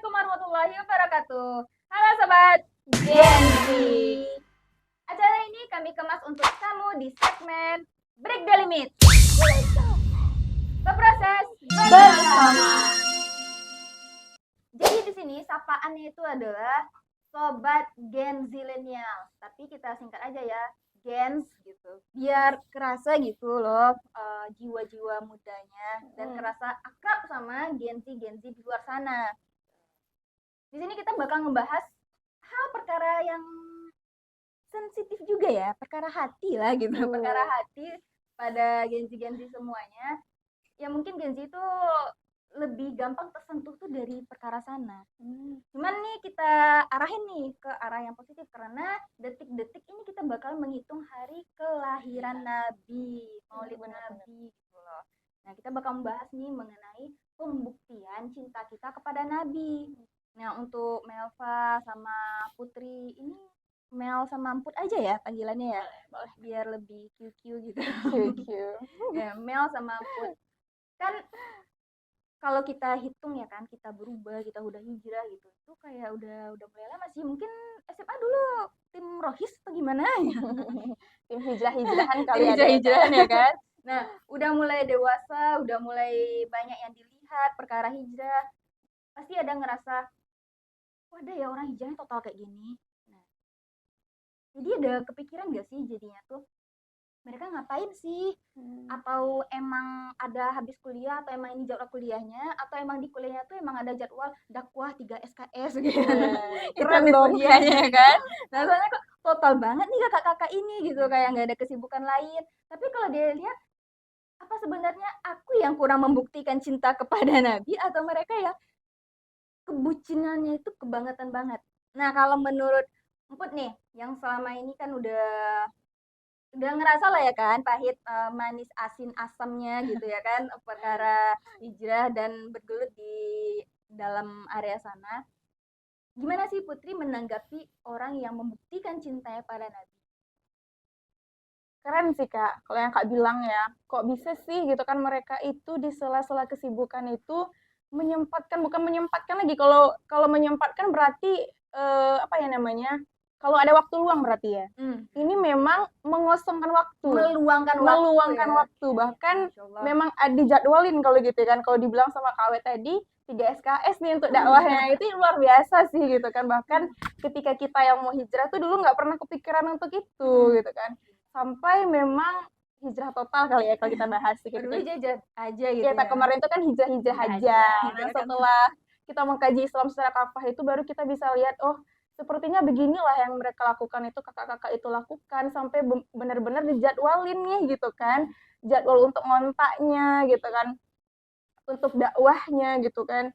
Assalamualaikum warahmatullahi wabarakatuh. Halo Sobat Gen Z. Acara ini kami kemas untuk kamu di segmen Break the Limit. Berproses bersama. Jadi di sini sapaannya itu adalah Sobat Gen Zilenial. Tapi kita singkat aja ya, Gens gitu. Biar kerasa gitu loh jiwa-jiwa mudanya dan kerasa akrab sama Gen Z di luar sana. Di sini kita bakal ngebahas hal perkara yang sensitif juga ya, perkara hati lah gitu, perkara hati pada Gen Z semuanya. Ya mungkin Gen Z itu lebih gampang tersentuh tuh dari perkara sana. Cuman nih kita arahin nih ke arah yang positif karena detik-detik ini kita bakal menghitung hari kelahiran Nabi, Maulid Nabi gitu loh. Nah, kita bakal membahas nih mengenai pembuktian cinta kita kepada Nabi. Nah, untuk Melva sama Putri ini Mel sama Amput aja ya panggilannya ya. Boleh biar lebih QQ gitu. QQ. Ya, Mel sama Amput. Kan kalau kita hitung ya kan, kita berubah, kita udah hijrah gitu. Itu kayak udah mulai lama sih. Mungkin SMA dulu tim Rohis atau gimana ya. Tim hijrah-hijrahan kali Tim ada hijrah-hijrahan ya kan. Nah, udah mulai dewasa, udah mulai banyak yang dilihat perkara hijrah. Pasti ada ngerasa, wah ada ya orang hijrahnya total kayak gini. Nah, jadi ada kepikiran gak sih jadinya tuh mereka ngapain sih? Atau emang ada habis kuliah atau emang ini jadwal kuliahnya atau emang di kuliahnya tuh emang ada jadwal dakwah 3 SKS gitu. Itu Keren habis dong. kuliahnya ya kan. Nah, soalnya kok total banget nih kakak-kakak ini gitu kayak nggak ada kesibukan lain. Tapi kalau dia lihat apa sebenarnya aku yang kurang membuktikan cinta kepada Nabi atau mereka yang kebucinannya itu kebangetan banget. Nah, kalau menurut Emput nih, yang selama ini kan udah ngerasa lah ya kan pahit manis asin asamnya gitu ya kan perkara hijrah dan bergelut di dalam area sana. Gimana sih Putri menanggapi orang yang membuktikan cintanya pada Nabi? Keren sih Kak, kalau yang Kak bilang ya, kok bisa sih gitu kan mereka itu di sela-sela kesibukan itu bukan menyempatkan lagi, kalau menyempatkan berarti apa ya namanya, kalau ada waktu luang berarti ya. Ini memang mengosongkan waktu, Meluangkan ya. waktu, bahkan Masya Allah. memang dijadwalin kalau gitu kan, kalau dibilang sama KW tadi 3 SKS nih untuk dakwahnya itu luar biasa sih gitu kan, bahkan ketika kita yang mau hijrah tuh dulu nggak pernah kepikiran untuk itu gitu kan, sampai memang hijrah total kali ya kalau kita bahas gitu. Dulu jajan aja gitu Ya, kemarin itu kan hijrah aja. Nah, setelah kita mengkaji Islam secara kafah itu baru kita bisa lihat, oh sepertinya beginilah yang mereka lakukan itu, kakak-kakak itu lakukan, sampai benar-benar dijadwalin nih gitu kan, jadwal untuk ngontaknya gitu kan, untuk dakwahnya gitu kan.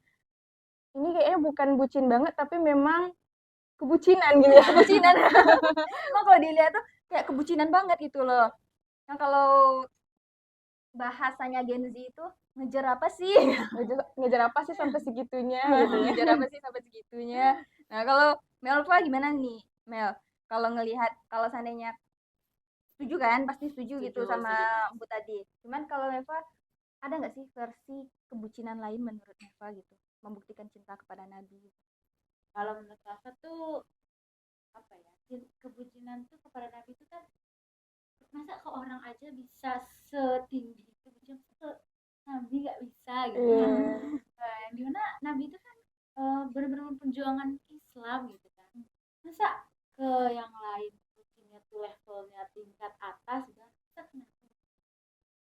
Ini kayaknya bukan bucin banget tapi memang kebucinan gitu ya. Kebucinan. Emang kalau dilihat tuh kayak kebucinan banget gitu loh. Nah, kalau bahasanya Gen Z itu ngejar apa sih? Ngejar apa sih sampai segitunya gitu ya. Ngejar apa sih sampai segitunya? Nah, kalau Melva gimana nih, Mel? Kalau ngelihat kalau seandainya setuju kan, pasti setuju gitu sama Bu tadi. Cuman kalau Melva ada nggak sih versi kebucinan lain menurut Melva gitu, membuktikan cinta kepada Nabi? Kalau menurut Rafa tuh apa ya, kebucinan tuh kepada Nabi itu kan, masa ke orang aja bisa setinggi itu bucin, ke Nabi nggak bisa gitu kan. Nah, dimana Nabi itu kan benar-benar perjuangan Islam gitu kan, masa ke yang lain bucinnya tuh levelnya tingkat atas gitu kan, masa kenapa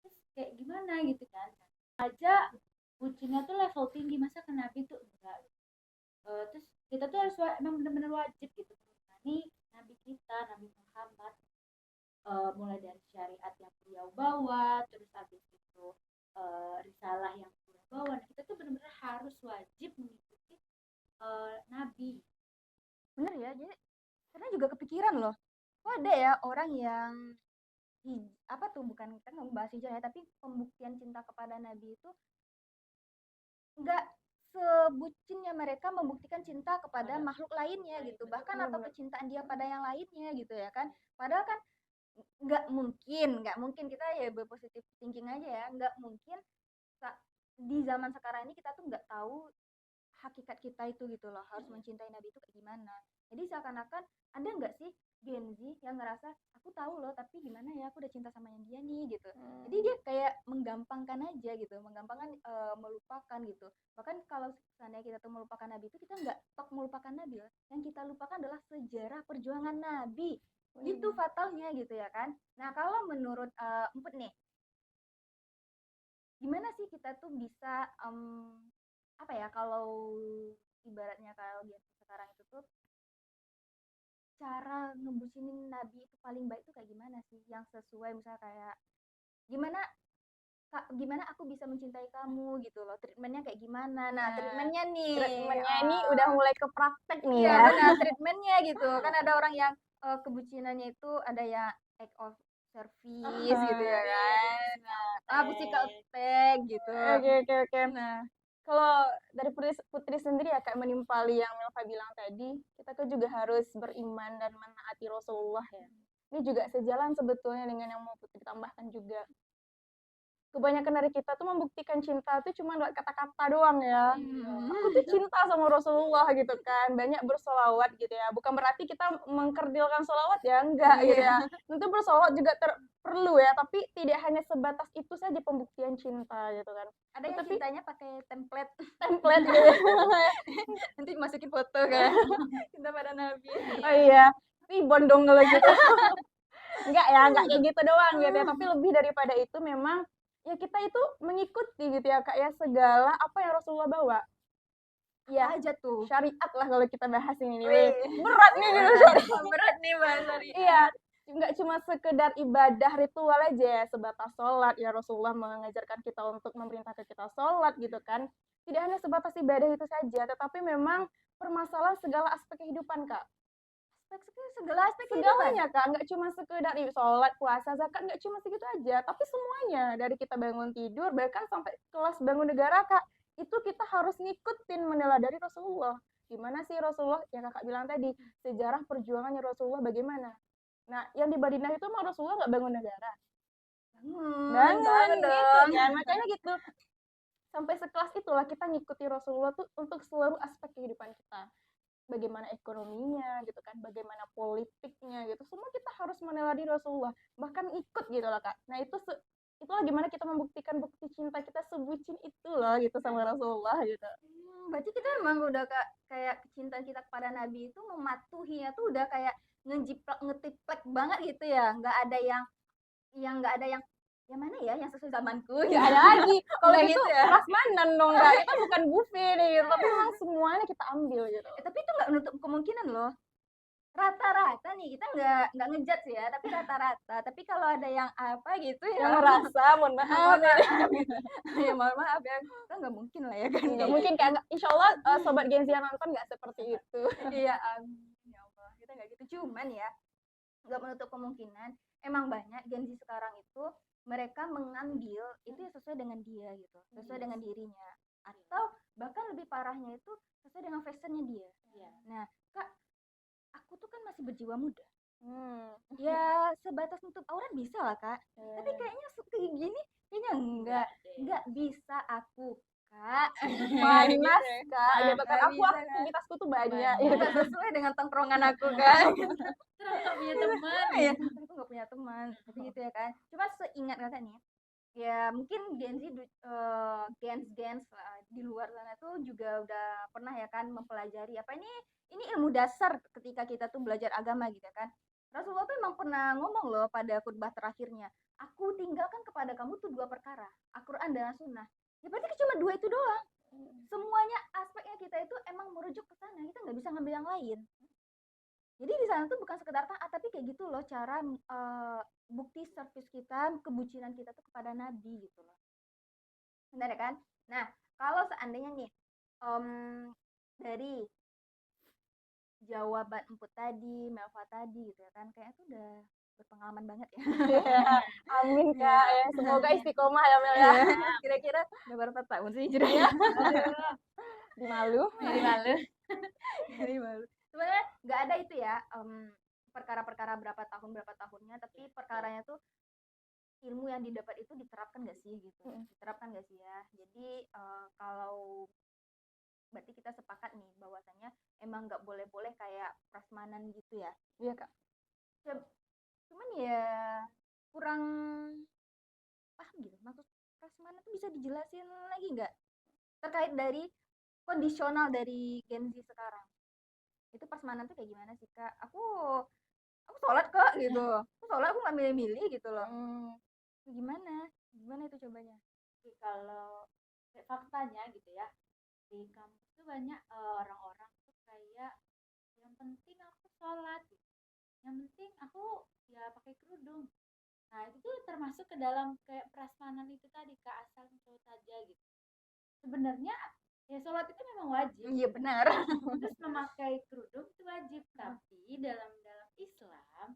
terus kayak gimana gitu kan, aja bucinnya tuh level tinggi, masa ke Nabi tuh enggak. Terus kita tuh harus emang benar-benar wajib gitu menemani Nabi kita, Nabi Muhammad, mulai dari syariat yang beliau bawa, terus habis itu risalah yang beliau bawa. Nah, kita tuh benar-benar harus wajib mengikuti Nabi. Bener ya, jadi karena juga kepikiran loh, kok ada ya orang yang apa tuh, bukan kan membahas hijrah ya, tapi pembuktian cinta kepada Nabi itu nggak sebucinnya mereka membuktikan cinta kepada makhluk lainnya gitu, bahkan atau kecintaan dia pada yang lainnya gitu ya kan. Padahal kan nggak mungkin kita ya berpositif thinking aja ya, nggak mungkin di zaman sekarang ini kita tuh nggak tahu hakikat kita itu gitu loh, harus mencintai Nabi itu kayak gimana. Jadi seakan-akan ada nggak sih Gen Z yang ngerasa aku tahu loh tapi gimana ya aku udah cinta sama yang dia nih gitu. Jadi dia kayak menggampangkan aja gitu, menggampangkan melupakan gitu. Bahkan kalau seandainya kita tuh melupakan Nabi itu kita nggak tok melupakan Nabi loh. Yang kita lupakan adalah sejarah perjuangan Nabi. Itu fatalnya gitu ya kan. Nah kalau menurut Emput nih, gimana sih kita tuh bisa apa ya kalau ibaratnya kalau dia sekarang itu tuh cara ngebucinin Nabi itu paling baik tuh kayak gimana sih yang sesuai misalnya kayak gimana gimana aku bisa mencintai kamu gitu loh, treatmentnya kayak gimana. Nah treatmentnya nih Treatmentnya ini udah mulai ke praktek nih iya ya. benar treatmentnya gitu kan. Ada orang yang kebucinannya itu ada yang act of service gitu ya kan. Physical attack gitu. Oke. Nah, kalau dari Putri sendiri ya kayak menimpali yang Milva bilang tadi, kita tuh juga harus beriman dan menaati Rasulullah ya. Ini juga sejalan sebetulnya dengan yang mau Putri tambahkan juga. Kebanyakan dari kita tuh membuktikan cinta tuh cuma lewat kata-kata doang ya. Aku tuh cinta sama Rasulullah gitu kan. Banyak bersolawat gitu ya. Bukan berarti kita mengkerdilkan solawat ya, enggak gitu ya. Tentu bersolawat juga perlu ya, tapi tidak hanya sebatas itu saja pembuktian cinta gitu kan. Ada yang Tapi cintanya pakai template gitu. nanti masukin foto kan cinta pada Nabi. Oh iya, ribon dong kalau gitu. Enggak ya, enggak kayak gitu doang gitu ya. Tapi lebih daripada itu memang ya kita itu mengikuti gitu ya Kak ya segala apa yang Rasulullah bawa. Ya, aja tuh syariat lah kalau kita bahas ini nih. Berat nih gitu syariat. berat nih bahasa Iya, nggak cuma sekedar ibadah ritual aja ya, sebatas sholat ya Rasulullah mengajarkan kita untuk memerintahkan kita sholat gitu kan. Tidak hanya sebatas ibadah itu saja, tetapi memang permasalahan segala aspek kehidupan Kak. segala aspek Segalanya Kak, nggak cuma sekedar sholat, puasa, zakat, nggak cuma segitu aja, tapi semuanya dari kita bangun tidur bahkan sampai kelas bangun negara Kak, itu kita harus ngikutin meneladani Rasulullah. Gimana sih Rasulullah yang Kakak bilang tadi, sejarah perjuangannya Rasulullah bagaimana? Nah, yang di Madinah itu emang Rasulullah nggak bangun negara. Bangun gitu kan, makanya gitu. Sampai sekelas itulah kita ngikuti Rasulullah tuh untuk seluruh aspek kehidupan kita. Bagaimana ekonominya gitu kan, bagaimana politiknya gitu, semua kita harus meneladani Rasulullah, bahkan ikut gitu lah Kak. Nah itulah gimana kita membuktikan bukti cinta kita sebucin itu loh gitu sama Rasulullah gitu. Berarti kita emang udah kayak kecintaan kita kepada Nabi itu mematuhinya tuh udah kayak ngejiplak ngetiplek banget gitu ya, nggak ada yang nggak ada yang mana ya yang sesuai zamanku Nggak ada lagi kalau Nggak gitu gitu ya. prasmanan dong Kak, kita bukan buffet nih gitu, tapi memang semuanya kita ambil gitu. Tapi itu nggak menutup kemungkinan loh, rata-rata nih kita nggak ngejudge ya, tapi rata-rata. Tapi kalau ada yang apa gitu Yang ya merasa mohon maaf ya mohon maaf ya, kita nggak mungkin lah ya kan. nggak mungkin Kak, insya Allah sobat Gen Z yang nonton nggak seperti itu. Iya amin ya Allah, kita nggak gitu. Cuman ya nggak menutup kemungkinan emang banyak Gen Z sekarang itu mereka mengambil itu ya sesuai dengan dia gitu, sesuai dengan dirinya, atau bahkan lebih parahnya itu sesuai dengan fashionnya dia. Nah Kak, aku tuh kan masih berjiwa muda. Ya sebatas nutup aurat bisa lah Kak, tapi kayaknya kayak gini kayaknya nggak bisa aku Kak. Panas Kak, gitu kan Nggak aku bisa, Kak. aktivitasku tuh banyak. Nggak sesuai dengan tongkrongan aku kan. Terus nggak punya teman. Ya aku nggak punya teman tapi gitu ya kan. Cuma seingat kakak nih ya mungkin Gen Z gens di luar sana tuh juga udah pernah ya kan mempelajari apa ini ilmu dasar ketika kita tuh belajar agama gitu kan. Rasulullah tuh emang pernah ngomong loh pada khutbah terakhirnya, aku tinggalkan kepada kamu tuh dua perkara, Al-Quran dan Sunnah. Ya berarti cuma dua itu doang. Semuanya aspeknya kita itu emang merujuk ke sana, kita nggak bisa ngambil yang lain. Jadi di sana tuh bukan sekedar taat, tapi kayak gitu loh cara bukti service kita, kebucinan kita tuh kepada Nabi gitu loh. Benar ya kan? Nah, kalau seandainya nih dari jawaban Emput tadi, Melva tadi gitu ya kan, kayaknya tuh udah berpengalaman banget ya. Amin Kak, ya semoga istiqomah ya Mel ya. Kira-kira udah berapa tahun sih hijrahnya? Di malu. Jadi malu. Sebenarnya nggak ada itu ya perkara-perkara berapa tahunnya, tapi perkaranya tuh ilmu yang didapat itu diterapkan nggak sih gitu, diterapkan nggak sih ya. Jadi kalau berarti kita sepakat maksudnya emang nggak boleh-boleh kayak prasmanan gitu ya. Iya Kak. Cuman ya kurang paham gitu. Maksud prasmanan tuh bisa dijelasin lagi nggak? Terkait dari kondisional dari Gen Z sekarang. Itu prasmanan tuh kayak gimana sih Kak? Aku sholat kok gitu. Aku sholat aku nggak milih-milih gitu loh. Gimana? Gimana itu cobanya? Jadi kalau faktanya gitu ya, di kampus tuh banyak orang-orang tuh kayak yang penting aku sholat gitu. Yang penting aku ya pakai kerudung. Nah itu tuh termasuk ke dalam kayak prasmanan itu tadi, Kak, asal sholat saja gitu. Sebenarnya ya sholat itu memang wajib. Iya benar. Terus memakai kerudung itu wajib, tapi dalam Islam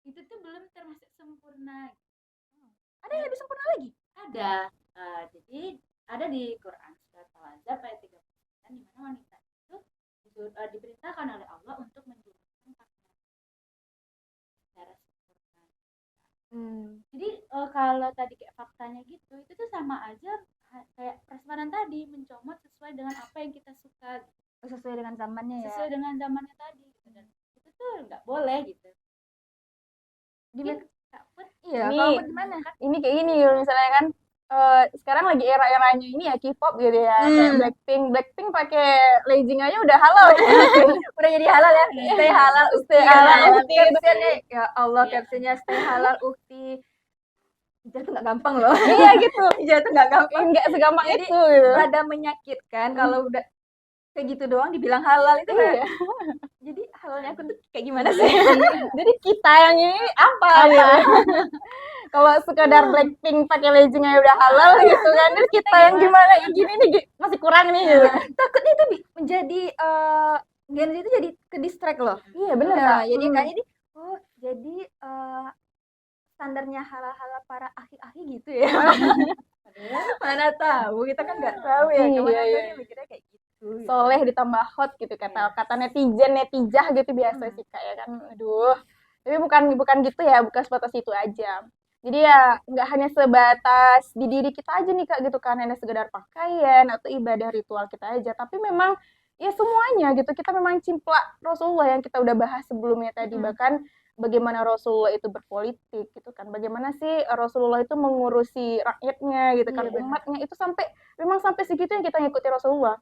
itu tuh belum termasuk sempurna. Ada yang lebih sempurna lagi? Ada. Jadi ada di Quran surat Al-Ahzab ayat 39 di mana wanita itu diperintahkan oleh Allah untuk menjulurkan pakaian secara sempurna. Jadi kalau tadi kayak faktanya gitu, itu tuh sama aja kayak prasmanan tadi, mencomot sesuai dengan apa yang kita suka gitu. Sesuai dengan zamannya ya. Sesuai dengan zamannya tadi gitu. Dan itu tuh nggak boleh gitu. Gimana? Kak Put, Iya, Ini- kalau gimana? Ini kayak gini misalnya kan sekarang lagi era-eranya ini ya K-pop gitu ya. Kayak Blackpink pakai legging aja udah halal ya. Udah jadi halal ya. Stay halal, ukti. Stay halal, ukti. Captionnya, ya Allah, Iya. captionnya stay halal, ukti. Hijrah tuh nggak gampang loh. Iya gitu. Hijrah tuh nggak gampang. Enggak segampang Jadi, itu gitu. Rada menyakitkan kalau udah kayak gitu doang dibilang halal itu kayak. Iya. Jadi halalnya aku tuh kayak gimana sih? Jadi kita yang ini apa gitu. Kalau sekadar Blackpink pakai legging aja udah halal gitu kan. Terus kita yang gimana ya gini nih masih kurang nih gitu. Takutnya itu menjadi Gen Z itu jadi ke distract loh. Iya benar Nah, Kak. jadi kan ini jadi standarnya halal-halal para akhi-akhi gitu ya. Mana tahu, kita kan nggak tahu ya. Iya, Kemana iya. tuh mikirnya kayak gitu. Soleh ditambah hot gitu kata netijah gitu biasa sih Kak ya kan. Aduh. Tapi bukan gitu ya, bukan sebatas itu aja. Jadi ya nggak hanya sebatas di diri kita aja nih Kak gitu kan, hanya sekedar pakaian atau ibadah ritual kita aja, tapi memang ya semuanya gitu. Kita memang cimplak Rasulullah yang kita udah bahas sebelumnya tadi, bahkan bagaimana Rasulullah itu berpolitik gitu kan. Bagaimana sih Rasulullah itu mengurusi rakyatnya gitu kan, Iya, benar. umatnya itu memang sampai segitu yang kita ngikuti Rasulullah.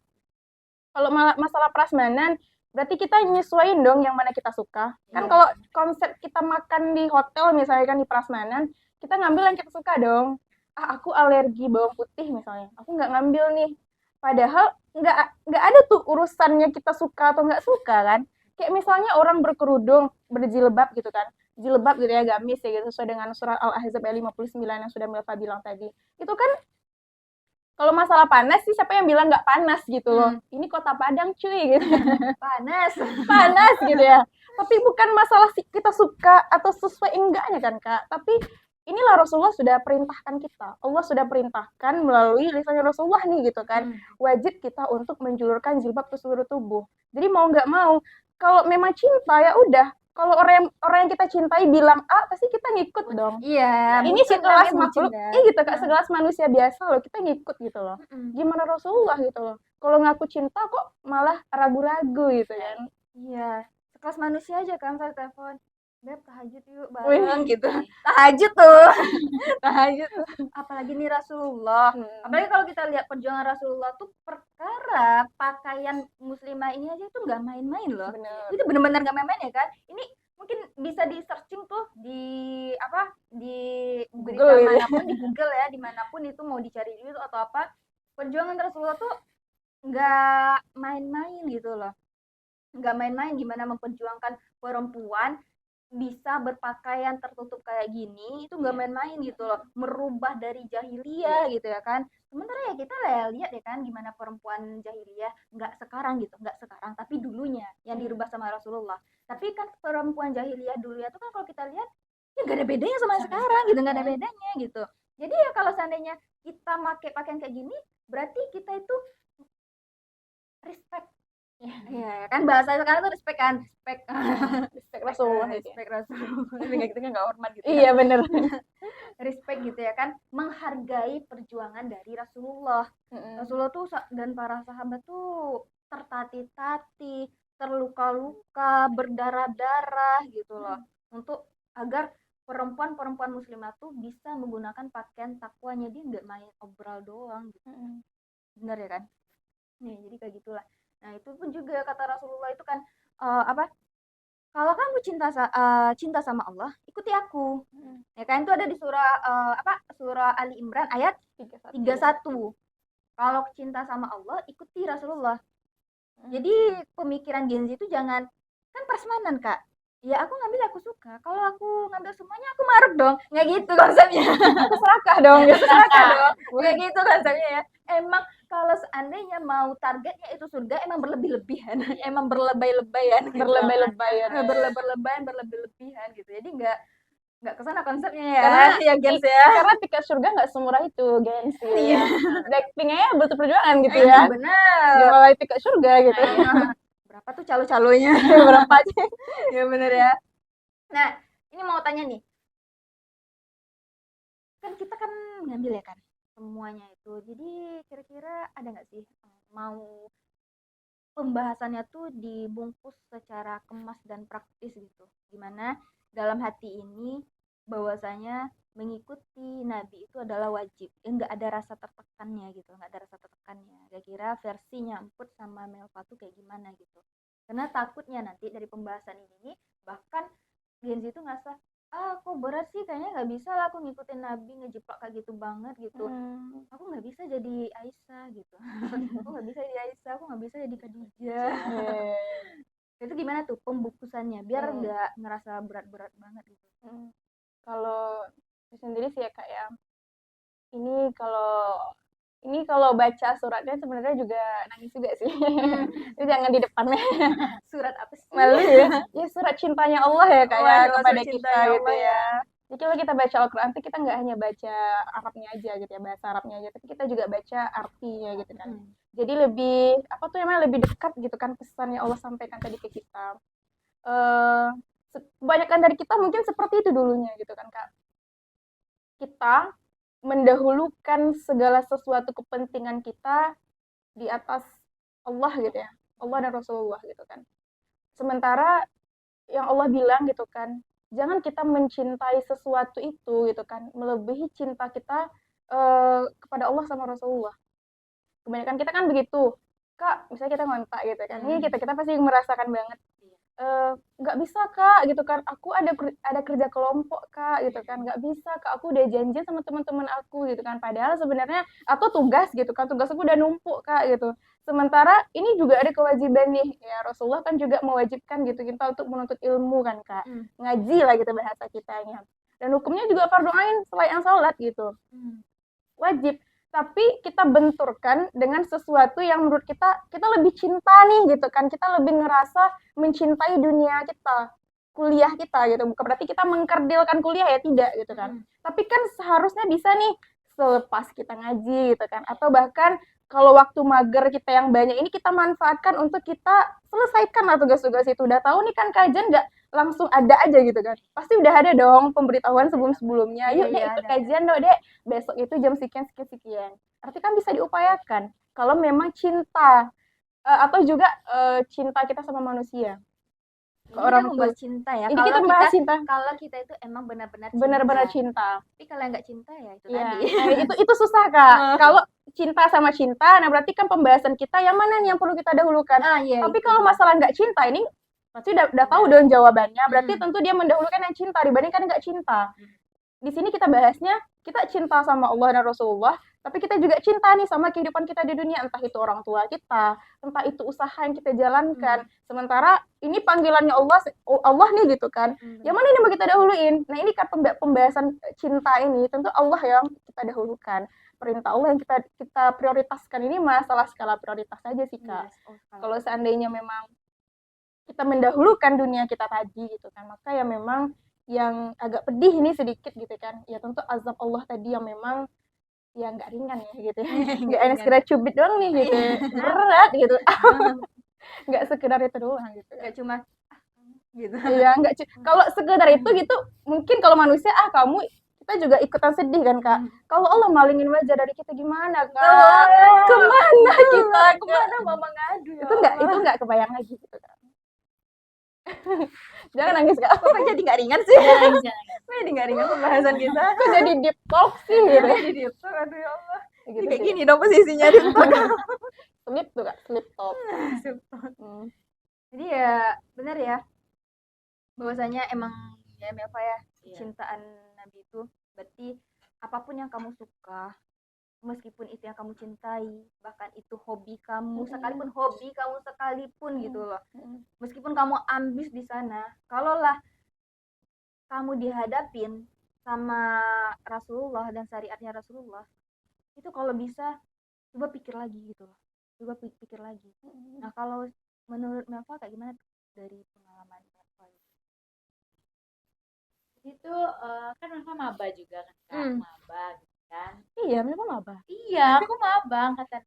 Kalau masalah prasmanan, berarti kita nyesuaiin dong yang mana kita suka. Kan kalau konsep kita makan di hotel misalnya kan di prasmanan, kita ngambil yang kita suka dong. Aku alergi bawang putih misalnya, aku nggak ngambil nih. Padahal nggak ada tuh urusannya kita suka atau nggak suka kan. Kayak misalnya orang berkerudung, berjilbab gitu kan. Jilbab gitu ya, gamis ya gitu, sesuai dengan surat Al-Ahzab ayat 59 yang sudah Milva bilang tadi. Itu kan kalau masalah panas sih siapa yang bilang nggak panas gitu loh. Ini kota Padang cuy gitu. Panas gitu ya. Tapi bukan masalah kita suka atau sesuai enggaknya kan Kak. Tapi inilah Rasulullah sudah perintahkan kita. Allah sudah perintahkan melalui lisannya Rasulullah nih gitu kan. Wajib kita untuk menjulurkan jilbab ke seluruh tubuh. Jadi mau nggak mau, kalau memang cinta ya udah. Kalau orang yang kita cintai bilang A, pasti kita ngikut dong. Iya. Ini sekelas makhluk, gitu Kak, sekelas manusia biasa loh, kita ngikut gitu loh. Gimana Rasulullah gitu loh. Kalau ngaku cinta kok malah ragu-ragu gitu kan. Iya. Sekelas manusia aja kan saya telepon. Beb, tahajud yuk Wih. bareng gitu. Tahajud tuh. Tahajud tuh. Apalagi nih Rasulullah. Apalagi kalau kita lihat perjuangan Rasulullah tuh perkara pakaian muslimah ini aja tuh nggak main-main loh. Bener. Itu benar-benar nggak main-main ya kan. Ini mungkin bisa di searching tuh di berita Google gitu ya. manapun di Google ya, dimanapun itu mau dicari itu atau apa. Perjuangan Rasulullah tuh nggak main-main gitu loh. Nggak main-main gimana memperjuangkan perempuan bisa berpakaian tertutup kayak gini, itu nggak main-main gitu loh, merubah dari jahiliyah gitu ya kan. Sementara ya kita lihat ya kan gimana perempuan jahiliyah, nggak sekarang gitu, nggak sekarang tapi dulunya yang dirubah sama Rasulullah. Tapi kan perempuan jahiliyah dulu ya tuh kan kalau kita lihat ya nggak ada bedanya sama sekarang gitu, nggak ada bedanya gitu. Jadi ya kalau seandainya kita pakai pakaian kayak gini, berarti kita itu respect. Ya kan bahasa sekarang tuh respect kan, Respect Rasulullah gitu ya. respect Rasulullah. Tapi kayak gitu kan nggak hormat gitu. Iya bener. Respect gitu ya kan, menghargai perjuangan dari Rasulullah. Rasulullah tuh dan para sahabat tuh tertati-tati, terluka-luka, berdarah-darah gitu loh. Untuk agar perempuan-perempuan muslimah tuh bisa menggunakan pakaian takwanya, dia nggak main obral doang gitu. Bener ya kan? Nih, jadi kayak gitulah. Nah, itu pun juga kata Rasulullah itu kan apa? Kalau kamu cinta sama Allah, ikuti aku. Ya kan itu ada di surah Surah Ali Imran ayat 31. Kalau cinta sama Allah, ikuti Rasulullah. Jadi pemikiran Gen Z itu jangan kan prasmanan, Kak. Ya aku ngambil aku suka. Kalau aku ngambil semuanya aku maruk dong. Nggak gitu konsepnya. Aku serakah dong gitu. Serakah dong. Nggak gitu konsepnya ya. Emang kalau seandainya mau targetnya itu surga, emang berlebih-lebihan. Emang berlebay-lebayan. Berlebay-lebayan. Berlebay-lebayan gitu. Jadi nggak kesana konsepnya ya. Karena ya Gens ya. Karena tiket surga nggak semurah itu, Gens. Iya. Blackpink aja butuh perjuangan gitu ya. Bener. Dimulai tiket surga gitu. Berapa tuh calo-calonya? Berapa aja? Ya bener ya. Nah, ini mau tanya nih. Kan kita kan ngambil ya kan semuanya itu. Jadi kira-kira ada nggak sih mau pembahasannya tuh dibungkus secara kemas dan praktis gitu. Gimana dalam hati ini bahwasanya mengikuti Nabi itu adalah wajib. Nggak ada rasa tertekannya gitu, nggak ada rasa tertekannya. Kira-kira versi Nyamput sama Melva tuh kayak gimana gitu. Karena takutnya nanti dari pembahasan ini bahkan Gen Z itu ngerasa kok berat sih, kayaknya nggak bisa lah aku ngikutin Nabi ngejeplak kayak gitu banget gitu. Aku nggak bisa jadi Aisyah gitu. Aku nggak bisa jadi Aisyah, aku nggak bisa jadi Khadijah. Itu gimana tuh pembukusannya biar nggak ngerasa berat-berat banget gitu. Kalau sendiri sih ya Kak ya, ini kalau baca suratnya sebenarnya juga nangis juga sih. Itu jangan di depannya. Surat apa sih? Malu ya. Ya surat cintanya Allah ya Kak ya kepada surat kita cintanya gitu Allah ya. Jadi kalau kita baca Al-Quran itu kita nggak hanya baca Arabnya aja gitu ya, bahasa Arabnya aja, tapi kita juga baca artinya gitu kan. Jadi lebih lebih dekat gitu kan pesan yang Allah sampaikan tadi ke kita. Kebanyakan dari kita mungkin seperti itu dulunya gitu kan Kak. Kita mendahulukan segala sesuatu kepentingan kita di atas Allah gitu ya, Allah dan Rasulullah gitu kan. Sementara yang Allah bilang gitu kan, jangan kita mencintai sesuatu itu gitu kan, melebihi cinta kita kepada Allah sama Rasulullah. Kebanyakan kita kan begitu, Kak, misalnya kita ngontak gitu kan, ini kita pasti merasakan banget. Nggak bisa Kak gitu kan, aku ada kerja kelompok Kak gitu kan, nggak bisa Kak, aku udah janji sama teman-teman aku gitu kan, padahal sebenarnya atau tugas gitu kan, tugas aku udah numpuk Kak gitu. Sementara ini juga ada kewajiban nih ya, Rasulullah kan juga mewajibkan gitu kita untuk menuntut ilmu kan Kak, ngaji lah gitu bahasa kitanya, dan hukumnya juga fardu ain selain sholat gitu, wajib. Tapi kita benturkan dengan sesuatu yang menurut kita lebih cinta nih gitu kan, kita lebih ngerasa mencintai dunia kita, kuliah kita gitu, bukan berarti kita mengkerdilkan kuliah ya, tidak gitu kan. Tapi kan seharusnya bisa nih selepas kita ngaji gitu kan, atau bahkan kalau waktu mager kita yang banyak ini kita manfaatkan untuk kita selesaikan lah tugas-tugas itu. Udah tahu nih kan kajian nggak langsung ada aja gitu kan, pasti udah ada dong pemberitahuan sebelum-sebelumnya, yuk deh ikut kajian dong dek, besok itu jam sekian. Artinya kan bisa diupayakan kalau memang cinta atau juga cinta kita sama manusia. Ini orang tua cinta ya. Ini kita bahas cinta. Kalau kita itu emang benar-benar cinta. Tapi kalau nggak cinta ya itu ya, tadi. itu susah Kak. Kalau cinta sama cinta, nah berarti kan pembahasan kita yang mana nih yang perlu kita dahulukan. Tapi kalau masalah nggak cinta ini pasti udah tahu dong jawabannya. Berarti tentu dia mendahulukan yang cinta dibandingkan nggak cinta. Di sini kita bahasnya kita cinta sama Allah dan Rasulullah, tapi kita juga cinta nih sama kehidupan kita di dunia, entah itu orang tua kita, entah itu usaha yang kita jalankan. Sementara ini panggilannya Allah nih gitu kan. Yang mana ini mau kita dahuluin? Nah ini kan pembahasan cinta ini tentu Allah yang kita dahulukan. Perintah Allah yang kita prioritaskan, ini masalah skala prioritas saja sih Kak. Kalau seandainya memang kita mendahulukan dunia kita tadi gitu kan, maka ya memang yang agak pedih ini sedikit gitu kan, ya tentu azab Allah tadi yang memang ya nggak ringan ya gitu ya, nggak hanya sekedar cubit doang nih gitu, berat gitu, nggak sekedar itu doang gitu, nggak cuma gitu ya nggak kalau sekedar itu gitu mungkin kalau manusia kamu kita juga ikutan sedih kan Kak. Kalau Allah malingin wajah dari kita gimana Kak? Oh, Kemana kita Kak? kemana mama ngadu ya Itu Allah. nggak kebayang lagi gitu Kak. Jangan nangis Kak. Kok jadi nggak ringan sih? Jangan. Kok jadi nggak ringan pembahasan kita? Kok jadi deep talk sih gitu. Jadi gitu, aduh ya Allah. Gitu Kayak sih. gini dong posisinya di Sleep tuh Kak, sleep talk. Jadi ya benar ya, bahwasanya emang ya Melva ya, Iya. cintaan Nabi itu berarti apapun yang kamu suka, meskipun itu yang kamu cintai, bahkan itu hobi kamu, sekalipun hobi kamu sekalipun gitu loh, meskipun kamu ambis di sana, kalaulah kamu dihadapin sama Rasulullah dan syariatnya Rasulullah, itu kalau bisa coba pikir lagi gitu loh, coba pikir lagi. Nah kalau menurut Melva kayak gimana tuh dari pengalaman Melva? Itu kan Rafa maba juga kan Kak, maba gitu kan. Iya, memang apa? Iya, aku maba angkatan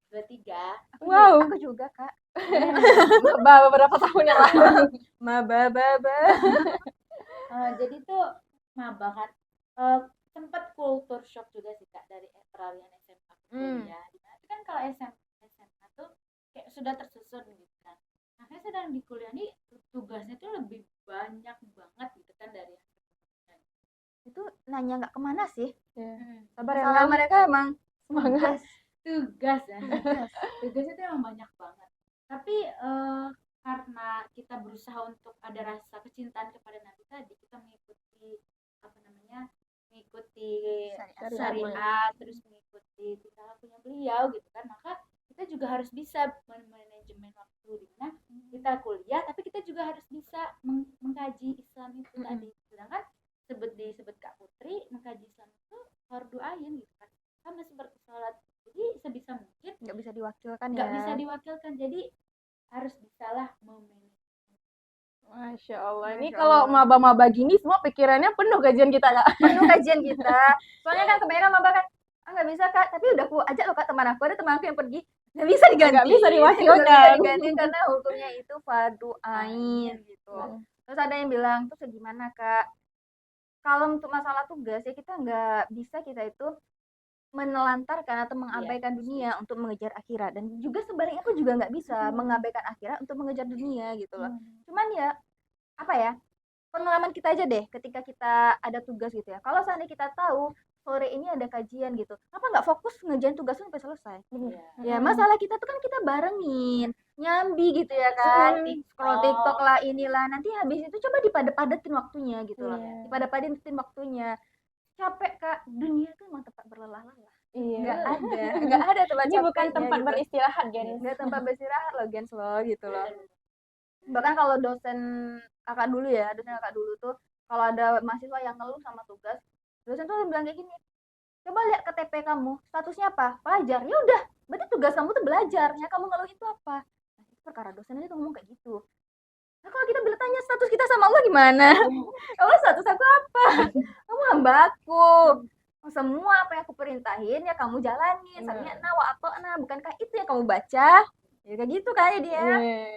23. Wow. Aku juga Kak. Beberapa tahun yang lalu. Maba. Jadi tuh maba kan sempat culture shock juga sih Kak dari peralihan SMA ke kuliah. Dimana itu kan kalau SMA tuh kayak sudah tersusun gitu kan. Makanya sedang di kuliah nih tugasnya tuh lebih banyak banget gitu kan dari yang Itu nanya nggak kemana sih? Sabar ya Masalah Mel. mereka emang Semangat. tugas ya. Tugasnya tuh emang banyak banget. Tapi karena kita berusaha untuk ada rasa kecintaan kepada Nabi tadi, kita mengikuti syariat, terus mengikuti tingkah lakunya beliau gitu kan, maka kita juga harus bisa manajemen waktu di mana kita kuliah, tapi kita juga harus bisa mengkaji Islam itu tadi. Sedangkan disebut Kak Putri, mengkaji Islam itu fardu ain gitu kan, sama seperti sholat. Jadi sebisa mungkin nggak bisa diwakilkan ya. nggak bisa diwakilkan, jadi harus bisalah memanage. Masya Allah. Ini Masya kalau Allah. maba-maba gini semua pikirannya penuh kajian kita Kak. Penuh kajian kita. Soalnya kan kebanyakan maba kan, nggak bisa Kak, tapi udah aku ajak loh Kak, teman aku ada teman aku yang pergi, nggak bisa diganti. Nggak bisa diwakilkan. Nggak bisa diganti karena hukumnya itu fardu ain gitu. Terus ada yang bilang, terus gimana Kak? Kalau untuk masalah tugas ya kita nggak bisa kita itu menelantarkan atau mengabaikan dunia untuk mengejar akhirat, dan juga sebaliknya aku juga nggak bisa mengabaikan akhirat untuk mengejar dunia gitu loh. Cuman ya apa ya, pengalaman kita aja deh ketika kita ada tugas gitu ya, kalau seandainya kita tahu sore ini ada kajian gitu, apa nggak fokus ngerjain tugasnya sampai selesai? Ya masalah kita tuh kan kita barengin nyambi gitu ya kan, scroll TikTok lah inilah, nanti habis itu coba dipadet-padetin waktunya gitu loh, dipadet-padetin waktunya. Capek Kak, dunia tuh emang tempat berlelah-lelah. Iya. Nggak ada tempat Ini bukan capeknya tempat gitu. beristirahat gens. Nggak tempat beristirahat loh gens loh gitu loh. Bahkan kalau dosen kakak dulu tuh, kalau ada mahasiswa yang ngeluh sama tugas, dosen tuh bilang kayak gini, coba lihat KTP kamu, statusnya apa? Pelajar. Ya udah, berarti tugas kamu tuh belajar. Ya kamu ngeluh itu apa? Nah, itu perkara dosen aja tuh ngomong kayak gitu. Nah, kalau kita bertanya status kita sama Allah gimana? Allah status aku apa? Kamu hambaku. Semua apa yang aku perintahin ya kamu jalanin. Sami'na wa ata'na, bukankah itu yang kamu baca? Ya kayak gitu kayak dia.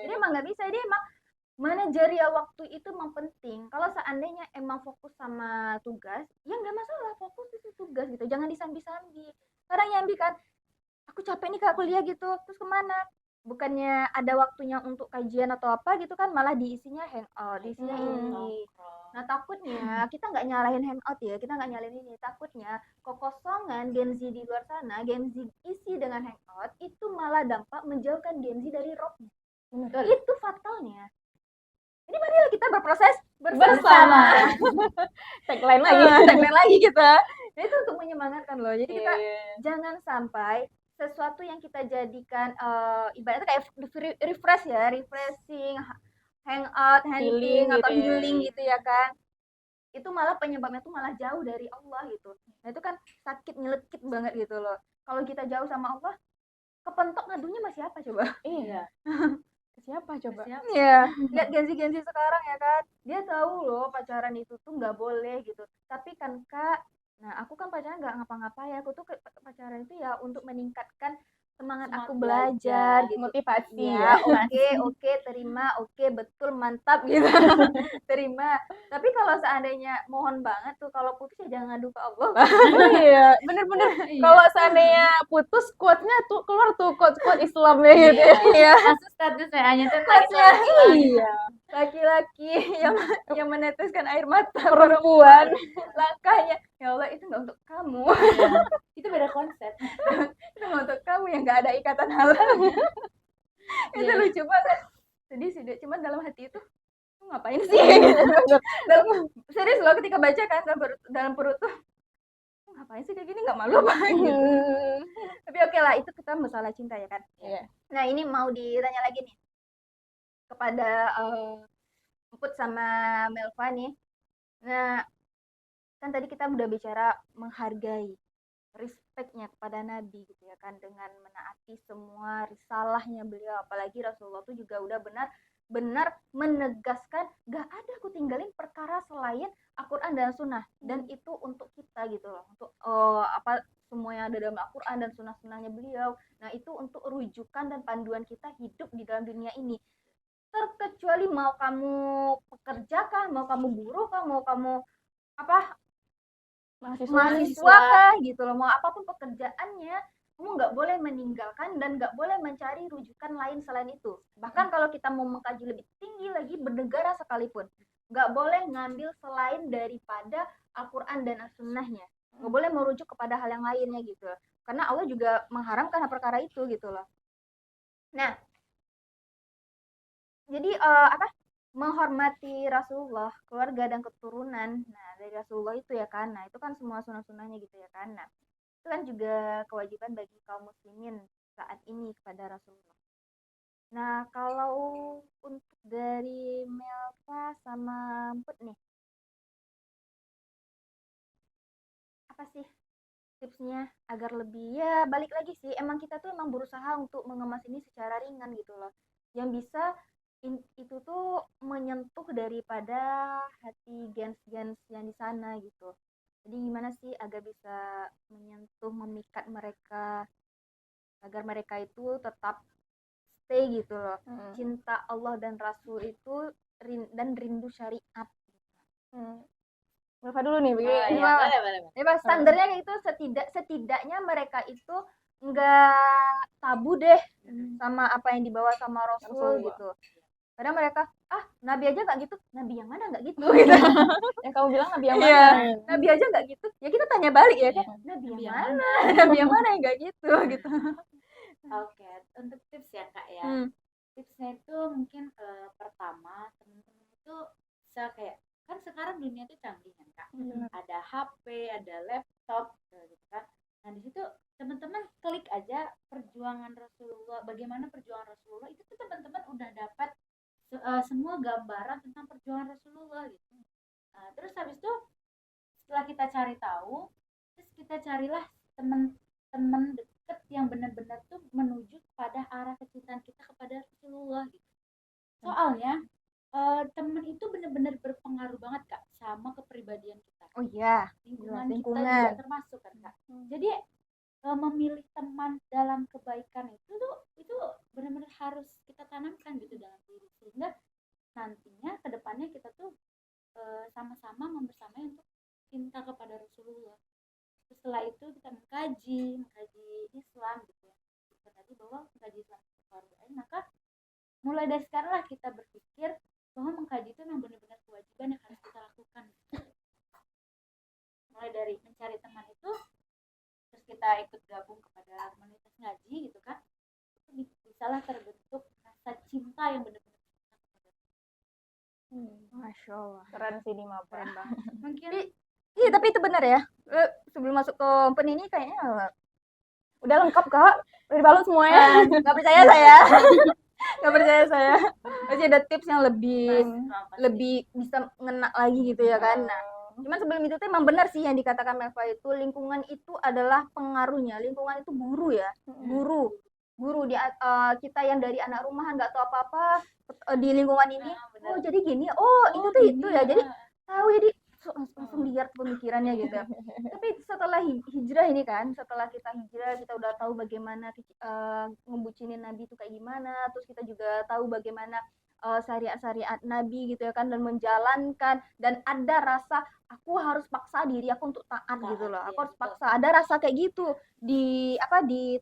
Jadi emang nggak bisa, dia emang manajerial waktu itu emang penting. Kalau seandainya emang fokus sama tugas, ya nggak masalah, fokus di tugas gitu. Jangan disambi-sambi. Kadang nyambi kan, aku capek nih Kak kuliah gitu, terus kemana? Bukannya ada waktunya untuk kajian atau apa gitu kan, malah diisinya hangout, diisinya ini. Nah takutnya kita nggak nyalahin hangout ya, kita nggak nyalahin ini, takutnya kekosongan Gen Z di luar sana, Gen Z isi dengan hangout, itu malah dampak menjauhkan Gen Z dari rohnya. Itu fatalnya. Jadi marilah kita berproses bersama. Tagline lagi kita. Nah, itu untuk menyemangatkan loh. Jadi kita jangan sampai sesuatu yang kita jadikan ibaratnya kayak refreshing, hangout, hunting atau healing gitu ya kan, itu malah penyebabnya tuh malah jauh dari Allah gitu. Nah itu kan sakit, nyelekit banget gitu loh. Kalau kita jauh sama Allah, kepentok ngadunya masih apa coba? Iya. Siapa coba? Iya, lihat Gen Z sekarang ya kan, dia tahu loh pacaran itu tuh nggak boleh gitu. Tapi kan Kak, nah aku kan pacaran nggak ngapa-ngapain, aku tuh pacaran itu ya untuk meningkatkan semangat Semangat aku belajar belajar. gitu. Motivasi Ya, ya. oke, terima, oke, betul, mantap gitu. Terima. Tapi kalau seandainya mohon banget tuh kalau putus ya jangan ngadu ke Allah. Iya, bener-bener. Iya. Kalau seandainya putus, quote-nya tuh keluar tuh quote-quote Islam ya gitu ya. Iya. Langsung status WA-nya tuh Statusnya, Iya, laki-laki yang meneteskan air mata perempuan. langkahnya. Ya Allah, itu nggak untuk kamu. Iya. Itu beda konsep. Itu nggak untuk kamu yang nggak ada ikatan halal. Itu Iya. lucu banget. Sedih sih, Dek. Cuman dalam hati itu "Lu ngapain sih?" Gitu. Dalam serius loh ketika baca kan dalam perut tuh "Lu ngapain sih kayak gini, nggak malu apa?" gitu. Tapi oke lah, itu kita masalah cinta ya kan. Iya. Nah, ini mau ditanya lagi nih kepada Emput sama Melva nih. Nah, kan tadi kita udah bicara menghargai, respectnya kepada Nabi gitu ya kan, dengan menaati semua risalahnya beliau, apalagi Rasulullah tuh juga udah benar menegaskan gak ada aku tinggalin perkara selain Al-Quran dan Sunnah, dan itu untuk kita gitu loh, untuk apa semua yang ada dalam Al-Quran dan Sunnah-Sunnahnya beliau. Nah, itu untuk rujukan dan panduan kita hidup di dalam dunia ini, terkecuali mau kamu pekerja kah, mau kamu guru kah, mau kamu apa mahasiswa kah gitu loh, mau apapun pekerjaannya, kamu nggak boleh meninggalkan dan nggak boleh mencari rujukan lain selain itu. Bahkan kalau kita mau mengkaji lebih tinggi lagi, bernegara sekalipun nggak boleh ngambil selain daripada Al-Quran dan As-Sunnahnya, nggak boleh merujuk kepada hal yang lainnya gitu loh. Karena Allah juga mengharamkan perkara itu gitu loh. Nah, jadi menghormati Rasulullah, keluarga dan keturunan. Nah, dari Rasulullah itu ya kan. Nah, itu kan semua sunnah-sunnahnya gitu ya kan. Nah, itu kan juga kewajiban bagi kaum muslimin saat ini kepada Rasulullah. Nah, kalau untuk dari Melva sama Emput nih, apa sih tipsnya agar lebih, ya balik lagi sih, emang kita tuh emang berusaha untuk mengemas ini secara ringan gitu loh, yang bisa itu tuh menyentuh daripada hati gens-gens yang di sana gitu. Jadi gimana sih agar bisa menyentuh, memikat mereka, agar mereka itu tetap stay gitu loh, cinta Allah dan Rasul itu dan rindu syariat. Melva dulu nih, begini. Iya, boleh. Standarnya kayak itu, setidaknya mereka itu nggak tabu deh sama apa yang dibawa sama Rasul gitu. Karena mereka Nabi aja nggak gitu, Nabi yang mana nggak gitu gitu. Yang kamu bilang Nabi yang Iya, mana? Nabi aja nggak gitu. Ya kita tanya balik ya kan, Nabi yang mana? Nabi yang mana yang nggak gitu gitu. Oke, untuk tips ya Kak ya. Tipsnya itu mungkin pertama teman-teman itu bisa kayak, kan sekarang dunia itu canggih kan Kak. Ada HP, ada laptop gitu kan. Nah, di situ teman-teman klik aja perjuangan Rasulullah, bagaimana perjuangan Rasulullah, itu tuh teman-teman udah dapat semua gambaran tentang perjuangan Rasulullah gitu. Terus habis itu setelah kita cari tahu, terus kita carilah teman-teman deket yang benar-benar tuh menuju pada arah kecintaan kita kepada Rasulullah gitu. Soalnya teman itu benar-benar berpengaruh banget Kak sama kepribadian kita. Oh iya, Lingkungan kita lingkungan juga termasuk kan Kak. Jadi memilih teman dalam kebaikan itu benar-benar harus kita tanamkan gitu dalam diri, sehingga nantinya kedepannya kita tuh sama-sama membersamai untuk cinta kepada Rasulullah. Setelah itu kita mengkaji Islam gitu ya. Kita tadi bahwa mengkaji Islam itu fardu ain, maka mulai dari sekarang lah kita berpikir bahwa mengkaji itu memang benar-benar kewajiban yang harus kita lakukan. Mulai dari mencari teman itu, terus kita ikut gabung kepada komunitas ngaji gitu kan, itu bisalah terbentuk rasa cinta yang benar-benar cinta kepada Masya Allah. Keren sih ini mah, Keren banget. mungkin. Iya, tapi itu benar ya. Sebelum masuk ke open ini kayaknya udah lengkap Kak, udah dibalut semuanya. nggak percaya saya. Nggak percaya saya. Masih ada tips yang lebih bisa ngena lagi gitu ya kan. Nah, cuman sebelum itu tuh emang benar sih yang dikatakan Melva itu, lingkungan itu adalah pengaruhnya. Lingkungan itu guru ya, guru di kita yang dari anak rumahan nggak tahu apa-apa di lingkungan ini. Oh jadi gini, oh itu tuh itu ya. Jadi tahu, jadi langsung liar pemikirannya gitu. Tapi setelah hijrah ini kan, setelah kita hijrah, kita udah tahu bagaimana ngebucinin Nabi itu kayak gimana, terus kita juga tahu bagaimana syariat-syariat Nabi gitu ya kan, dan menjalankan, dan ada rasa aku harus paksa diri aku untuk taat gitu loh. Aku harus paksa. Ada rasa kayak gitu di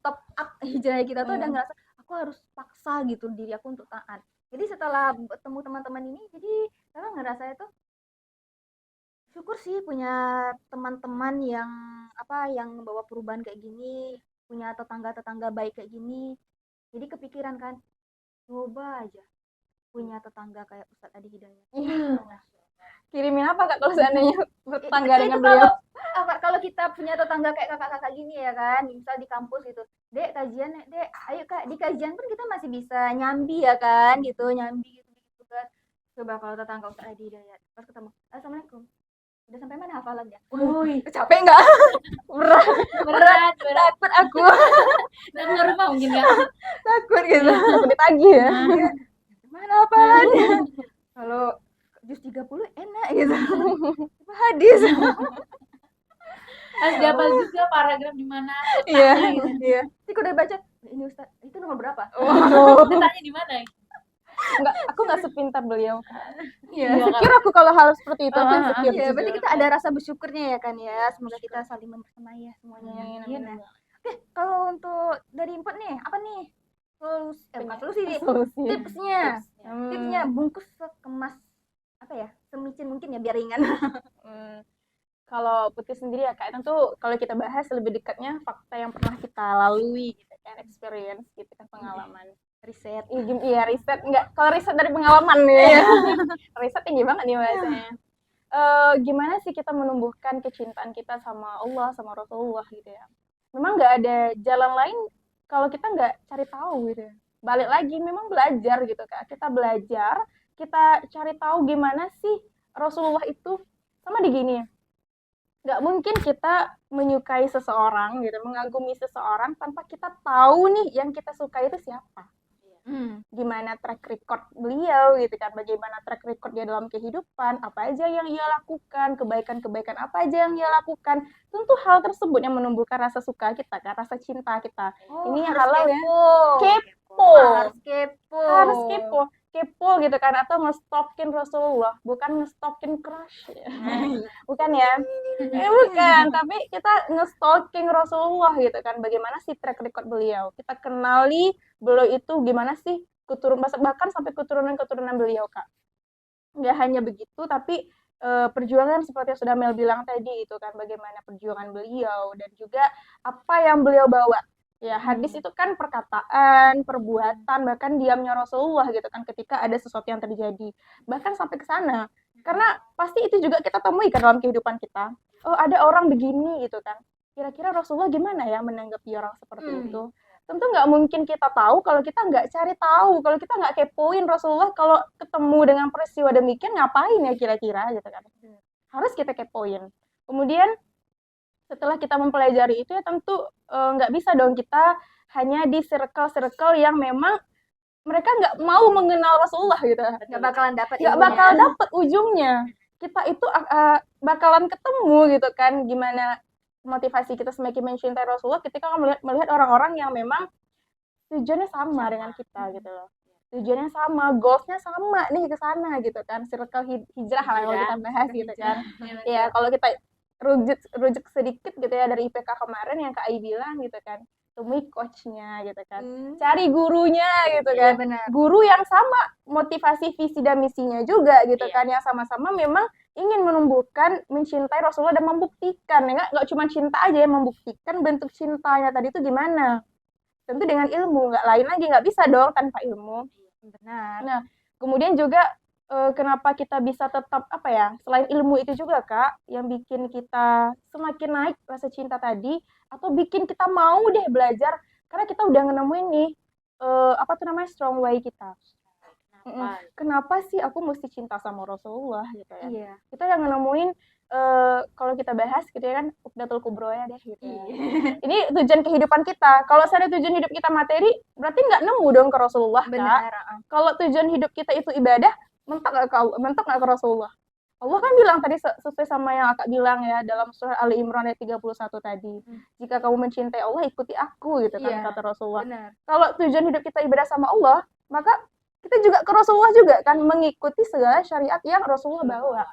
top up hijrah kita tuh ada ngerasa aku harus paksa gitu diri aku untuk taat. Jadi setelah bertemu teman-teman ini, jadi saya ngerasa itu syukur sih punya teman-teman yang membawa perubahan kayak gini, punya tetangga-tetangga baik kayak gini. Jadi kepikiran kan, coba aja punya tetangga kayak Ustadz Adi Hidayat. Kirimin apa Kak kalau seandainya bertetangga dengan Itu beliau? kalau kita punya tetangga kayak kakak-kakak gini ya kan, misal di kampus gitu, Dek kajian, Dek, ayo Kak, di kajian pun kita masih bisa nyambi ya kan, gitu, nyambi gitu kan. Coba kalau tetangga Ustadz Adi Hidayat, pas ketemu, Assalamualaikum, udah sampai mana hafalannya? Woi, Capek nggak? berat. Takut aku, Dan rumah mungkin ya. takut gitu. Aku ditagih ya. Mana hafalannya? Kalau juz 30 enak gitu. Apa hadis? Harus dihafal juga paragraf di mana. Iya. Iya. Jadi udah baca, ini Ustaz, itu nomor berapa? Waduh. Ditanya di mana? Aku nggak sepintar beliau. Iya. Insecure aku kalau hal seperti itu, aku insecure. Iya, berarti kita ada rasa bersyukurnya ya kan ya. Semoga kita saling membersamai ya semuanya. Iya. Nah. Oke, kalau untuk dari input nih, apa nih? Bukan solusi nih. Solusi. Tipsnya. Tipsnya bungkus kemas semicin mungkin ya biar ringan. Kalau Putih sendiri ya Kak, tentu kalau kita bahas lebih dekatnya fakta yang pernah kita lalui gitu kan, experience gitu kan, pengalaman. Riset. Iya, riset. Enggak, kalau riset dari pengalaman nih. Riset tinggi banget nih bahasanya. Gimana sih kita menumbuhkan kecintaan kita sama Allah, sama Rasulullah gitu ya. Memang nggak ada jalan lain kalau kita nggak cari tahu gitu ya. Balik lagi, memang belajar gitu Kak. Kita belajar, kita cari tahu gimana sih Rasulullah itu. Sama di gini, nggak mungkin kita menyukai seseorang gitu, mengagumi seseorang tanpa kita tahu nih yang kita suka itu siapa. Gimana track record beliau gitu kan, bagaimana track record dia dalam kehidupan, apa aja yang ia lakukan, kebaikan-kebaikan apa aja yang ia lakukan. Tentu hal tersebut yang menumbuhkan rasa suka kita kan, rasa cinta kita. Ini yang halal ya. Harus kepo gitu kan, atau nge-stalkin Rasulullah, bukan nge-stalkin crush ya. Bukan ya. Bukan, tapi kita nge-stalking Rasulullah gitu kan, bagaimana sih track record beliau, kita kenali beliau itu gimana sih, bahkan sampai keturunan beliau Kak. Nggak hanya begitu, tapi perjuangan seperti yang sudah Mel bilang tadi itu kan, bagaimana perjuangan beliau dan juga apa yang beliau bawa. Ya, hadis itu kan perkataan, perbuatan, bahkan diamnya Rasulullah gitu kan ketika ada sesuatu yang terjadi. Bahkan sampai ke sana. Karena pasti itu juga kita temui kan dalam kehidupan kita. Oh, ada orang begini gitu kan. Kira-kira Rasulullah gimana ya menanggapi orang seperti itu? Tentu nggak mungkin kita tahu kalau kita nggak cari tahu, kalau kita nggak kepoin Rasulullah kalau ketemu dengan peristiwa demikian ngapain ya kira-kira gitu kan. Harus kita kepoin. Kemudian setelah kita mempelajari itu ya tentu nggak bisa dong kita hanya di circle-circle yang memang mereka nggak mau mengenal Rasulullah gitu. Nggak bakalan dapat ujungnya. Kita itu bakalan ketemu gitu kan, gimana motivasi kita semakin mencintai Rasulullah ketika melihat orang-orang yang memang tujuannya sama dengan kita gitu loh. Tujuannya sama, goalsnya sama nih ke sana gitu kan, circle hijrah lah kalau kita bahas gitu kan. Ya kalau kita rujuk sedikit gitu ya dari IPK kemarin yang Kak Ai bilang gitu kan, temui coachnya gitu kan, cari gurunya gitu kan, guru yang sama motivasi visi dan misinya juga gitu kan, yang sama-sama memang ingin menumbuhkan mencintai Rasulullah dan membuktikan ya nggak cuma cinta aja ya, membuktikan bentuk cintanya tadi itu gimana, tentu dengan ilmu, nggak lain lagi, nggak bisa dong tanpa ilmu. Benar. Nah kemudian juga kenapa kita bisa tetap selain ilmu itu juga Kak yang bikin kita semakin naik rasa cinta tadi, atau bikin kita mau deh belajar karena kita udah nemuin nih strong way kita. Kenapa sih aku mesti cinta sama Rasulullah gitu ya. Iya. Kita yang nemuin kalau kita bahas gitu ya kan Uqdatul Kubroya deh gitu ya. Ini tujuan kehidupan kita. Kalau saya tujuan hidup kita materi, berarti nggak nemu dong ke Rasulullah. Benar. Kak. Kalau tujuan hidup kita itu ibadah, mentok nggak ke Rasulullah? Allah kan bilang tadi sesuai sama yang Akak bilang ya dalam surah Ali Imran ayat 31 tadi. Jika kamu mencintai Allah, ikuti aku gitu kan Iya, kata Rasulullah. benar. Kalau tujuan hidup kita ibadah sama Allah, maka kita juga ke Rasulullah juga kan mengikuti segala syariat yang Rasulullah bawa.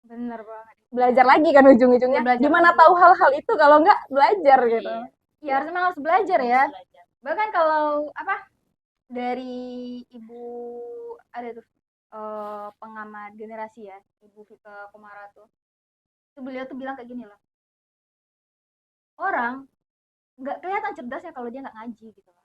Benar banget. Belajar lagi kan ujung-ujungnya. Iya, belajar Gimana lagi. tahu hal-hal itu kalau nggak belajar gitu. Ya memang harus belajar ya. Belajar. Bahkan kalau dari ibu ada tuh pengamat generasi ya, Ibu Vika Komara tuh. Itu beliau tuh bilang kayak gini loh. Orang nggak kelihatan cerdasnya kalau dia nggak ngaji gitu loh.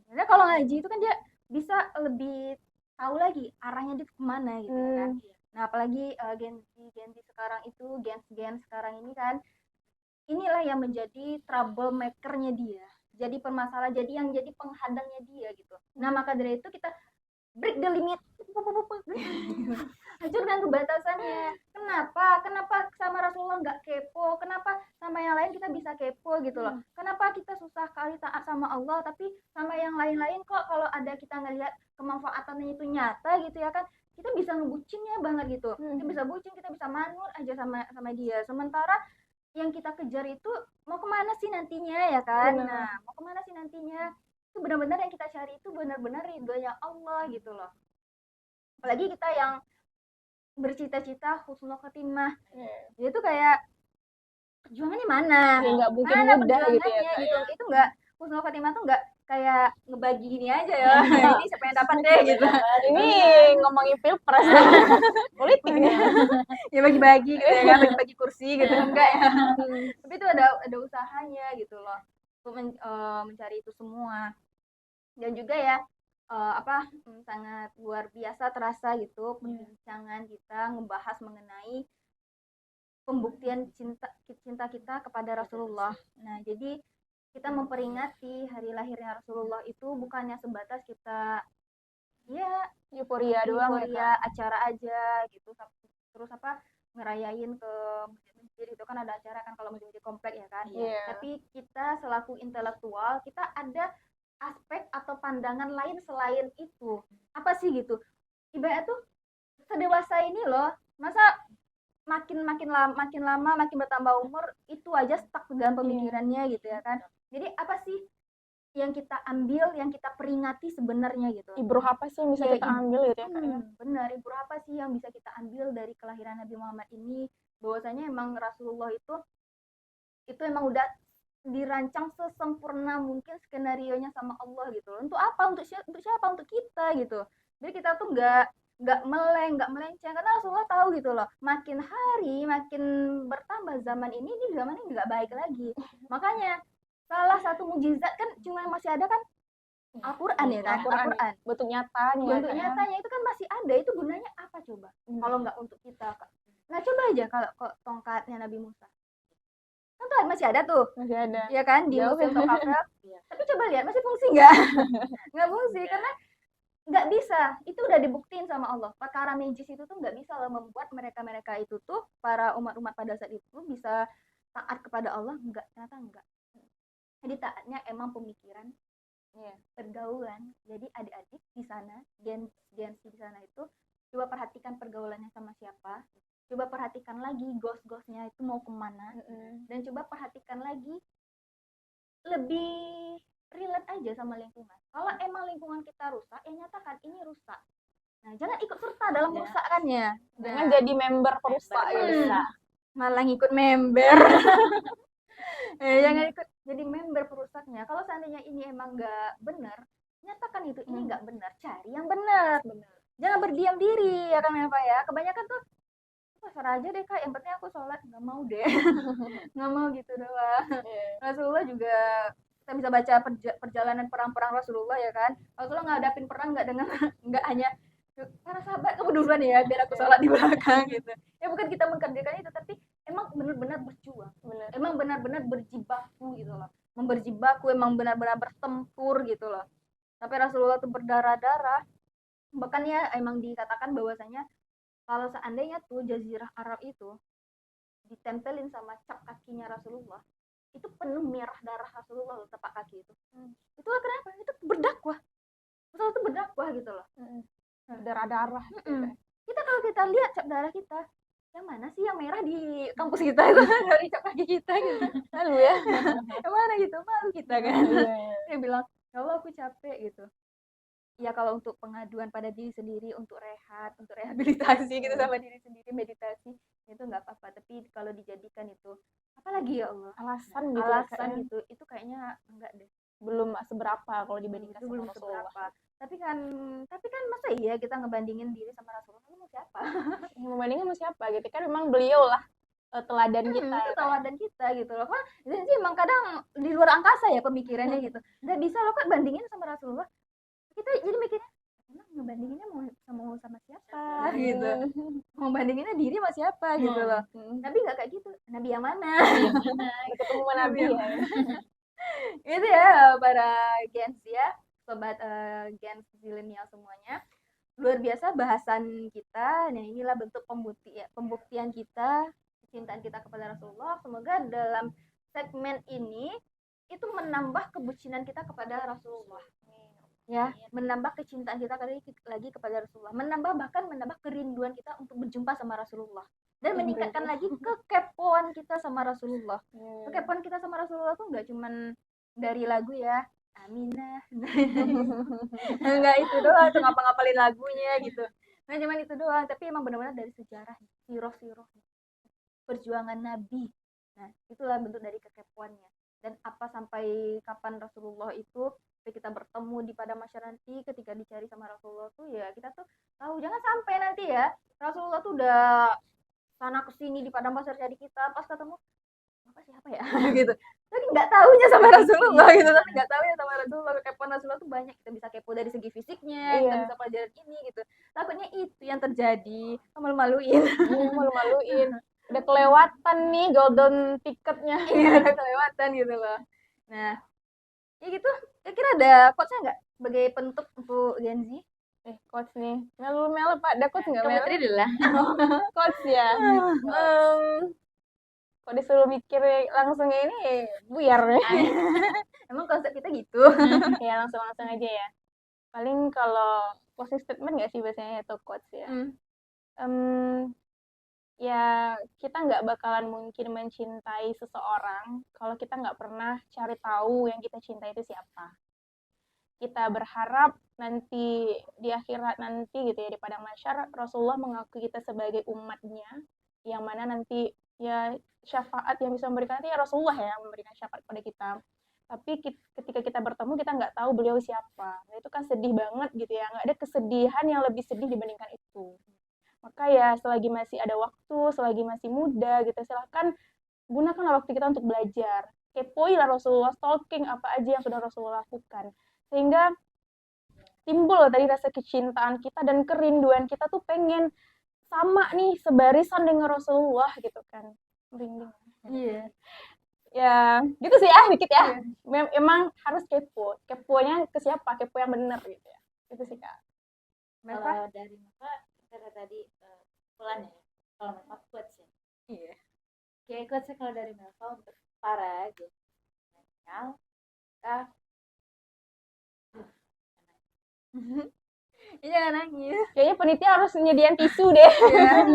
Karena kalau ngaji itu kan dia bisa lebih tahu lagi arahnya dia kemana gitu ya kan. Nah apalagi Gen Z sekarang itu, Gen sekarang ini kan, inilah yang menjadi troublemaker-nya dia. Jadi permasalahan, jadi yang jadi penghadangnya dia gitu. Nah maka dari itu kita break the limit, hancurkan kebatasannya. Kenapa sama Rasulullah nggak kepo? Kenapa sama yang lain kita bisa kepo gitu loh? Kenapa kita susah kali taat sama Allah, tapi sama yang lain-lain kok kalau ada kita ngelihat kemanfaatannya itu nyata gitu ya kan, kita bisa ngebucinnya banget gitu. Kita bisa bucin, kita bisa manut aja sama dia. Sementara yang kita kejar itu mau kemana sih nantinya ya kan? Nah, mau kemana sih nantinya? Itu benar-benar yang kita cari itu benar-benar ridhonya Allah gitu loh. Apalagi kita yang bercita-cita husnul khotimah. Jadi itu kayak perjuangannya mana? Ya nggak mungkin Mana mudah gitu ya perjuangannya Kak. gitu. Itu nggak, husnul khotimah tuh nggak kayak ngebagi gini aja ya. Ini siapa yang dapat deh gitu. Ini ngomongin pilpres politik nih. Ya bagi-bagi gitu ya, bagi-bagi kursi gitu enggak ya. Tapi itu ada usahanya gitu loh untuk mencari itu semua. Dan juga ya sangat luar biasa terasa gitu perbincangan kita ngebahas mengenai pembuktian cinta kita kepada Rasulullah. Nah, jadi kita memperingati hari lahirnya Rasulullah itu bukannya sebatas kita ya Euforia doang ya, euforia acara aja gitu, terus ngerayain ke masjid itu kan ada acara kan kalau masjid komplek ya kan. Tapi kita selaku intelektual kita ada aspek atau pandangan lain selain itu. Apa sih gitu? Ibarat tuh sedewasa ini loh, masa makin lama makin bertambah umur itu aja stuck dalam pemikirannya gitu ya kan. Jadi apa sih yang kita ambil, yang kita peringati sebenarnya gitu? Ibroh apa sih yang bisa kita ambil gitu ya Kak? Benar, ibroh apa sih yang bisa kita ambil dari kelahiran Nabi Muhammad ini? Bahwasanya emang Rasulullah itu emang udah dirancang sesempurna mungkin skenarionya sama Allah gitu. Untuk apa? Untuk siapa? Untuk kita gitu. Jadi kita tuh nggak melenceng karena Rasulullah tahu gitu loh. Makin hari makin bertambah zaman ini zaman ini nggak baik lagi. Makanya salah satu mukjizat kan cuma masih ada kan Al-Qur'an ya kan? Al-Qur'an. Bentuk nyatanya. Bentuk nyatanya itu kan masih ada. Itu gunanya apa coba? Kalau nggak untuk kita. Nah, coba aja kalau tongkatnya Nabi Musa. Kan masih ada tuh. Masih ada. Iya kan di musim Topafel. Tapi coba lihat masih fungsi nggak? Nggak fungsi karena nggak bisa. Itu udah dibuktiin sama Allah. Perkara magis itu tuh nggak bisa membuat mereka itu tuh para umat-umat pada saat itu bisa taat kepada Allah. Enggak, ternyata enggak. Jadi taatnya emang pemikiran, pergaulan. Jadi adik-adik di sana, Gen Z di sana itu coba perhatikan pergaulannya sama siapa. Coba perhatikan lagi gos-gosnya itu mau kemana, dan coba perhatikan lagi lebih relate aja sama lingkungan. Kalau emang lingkungan kita rusak, ya nyatakan ini rusak. Nah, jangan ikut serta dalam kerusakannya. Jangan jadi member perusak ya. Malah ngikut member. Jangan ikut jadi member perusaknya. Kalau seandainya ini emang nggak benar, nyatakan itu ini nggak benar. Cari yang benar. Jangan berdiam diri ya kan Pak ya. Kebanyakan tuh pasrah aja deh Kak, yang penting aku sholat. Nggak mau deh. Nggak mau gitu doang. Rasulullah juga kita bisa baca perjalanan perang-perang Rasulullah ya kan. Rasulullah ngadapin perang nggak hanya para sahabat kamu duluan ya biar aku sholat di belakang gitu. Ya bukan kita mengkerjakan itu, tapi emang benar-benar berjuang. Emang benar-benar berjibaku gitu loh. Berjibaku emang benar-benar bertempur gitu loh. Sampai Rasulullah tuh berdarah-darah. Bahkan ya emang dikatakan bahwasanya kalau seandainya tuh jazirah Arab itu ditempelin sama cap kakinya Rasulullah, itu penuh merah darah Rasulullah loh, tapak kaki itu. Itulah kenapa? Itu berdakwah. Rasulullah itu berdakwah gitu loh. Darah-darah. Kalau kita lihat cap darah kita, yang mana sih yang merah di kampus kita itu dari cap kaki kita gitu. Malu ya. Yang mana gitu, malu kita kan. Iya. Dia bilang, ya Allah aku capek gitu. Ya kalau untuk pengaduan pada diri sendiri, untuk rehat, untuk rehabilitasi gitu sama diri sendiri, meditasi, itu nggak apa-apa. Tapi kalau dijadikan itu, apalagi ya Allah, Alasan gitu ya, Kak, alasan ya. gitu, itu kayaknya enggak deh. Belum seberapa kalau dibandingkan Itu sama belum Rasulullah. seberapa. Tapi kan masa iya kita ngebandingin diri sama Rasulullah, lu mau siapa? Yang membandingkan sama siapa gitu kan, memang beliau lah teladan kita Itu ya, Kak. teladan kita gitu loh. Kan dan sih emang kadang di luar angkasa ya pemikirannya gitu. Nggak bisa loh Kak bandingin sama Rasulullah. Kita jadi mikirnya emang ngebandinginnya mau sama siapa gitu. Mau bandinginnya diri sama siapa gitu loh. Nabi nggak kayak gitu. Nabi yang mana? Udah ketemu sama Nabi ya. Itu ya para Gens ya, sobat Gens zilenial semuanya. Luar biasa bahasan kita. Nah, inilah bentuk pembuktian kita, kecintaan kita kepada Rasulullah. Semoga dalam segmen ini itu menambah kebucinan kita kepada Rasulullah. Ya, menambah kecintaan kita lagi kepada Rasulullah, bahkan menambah kerinduan kita untuk berjumpa sama Rasulullah, dan meningkatkan lagi kekepoan kita sama Rasulullah. Kekepoan kita sama Rasulullah tuh nggak cuman dari lagu ya, Aminah, nggak itu doang, tuh ngapalin lagunya gitu, nggak cuman itu doang, tapi emang benar-benar dari sejarah, siroh perjuangan Nabi. Nah, itulah bentuk dari kekepoannya. Dan apa sampai kapan Rasulullah itu, kita bertemu di pada masyar nanti, ketika dicari sama Rasulullah tuh ya kita tuh tahu, jangan sampai nanti ya Rasulullah tuh udah sana kesini di padang pasir cari kita, pas ketemu siapa ya gitu, tapi nggak tahunya sama Rasulullah gitu, tapi nggak tahunya sama Rasulullah. Kekepoan Rasulullah tuh banyak, kita bisa kepo dari segi fisiknya, kita bisa pelajaran ini gitu. Takutnya itu yang terjadi, malu-maluin. Malu-maluin. Udah kelewatan nih golden ticketnya. Iya, udah kelewatan gitu loh. Nah, ya gitu. Kira-kira ada quotes-nya nggak sebagai penutup untuk Gen Z? Quotes nih. Melu Pak, ada quotes nggak? Putri dulu lah. Quotes ya. Kok disuruh mikir langsung ini buyar ya. Emang konsep kita gitu. Ya langsung aja ya. Paling kalau closing statement nggak sih biasanya itu quotes ya. Ya kita nggak bakalan mungkin mencintai seseorang kalau kita nggak pernah cari tahu yang kita cintai itu siapa. Kita berharap nanti di akhirat nanti gitu ya, di padang mahsyar Rasulullah mengakui kita sebagai umatnya, yang mana nanti ya syafaat yang bisa memberikan nanti ya Rasulullah ya memberikan syafaat pada kita. Tapi ketika kita bertemu kita nggak tahu beliau siapa. Nah, itu kan sedih banget gitu ya. Nggak ada kesedihan yang lebih sedih dibandingkan itu. Maka ya selagi masih ada waktu, selagi masih muda gitu, silahkan gunakanlah waktu kita untuk belajar. Kepoilah Rasulullah, stalking apa aja yang sudah Rasulullah lakukan. Sehingga timbul tadi rasa kecintaan kita dan kerinduan kita tuh pengen sama nih, sebarisan dengan Rasulullah gitu kan. Merinding. Iya. Ya, gitu sih dikit ya. Emang harus kepo. Keponya ke siapa? Kepo yang benar gitu ya. Itu sih, Kak. Kalau dari Maka kita tadi pelan ya. Kalau Maka quotes ya. Iya. Kayak quotesnya kalau dari Maka untuk para milenial, kita jangan nangis. Kayaknya penitia harus nyediain tisu deh.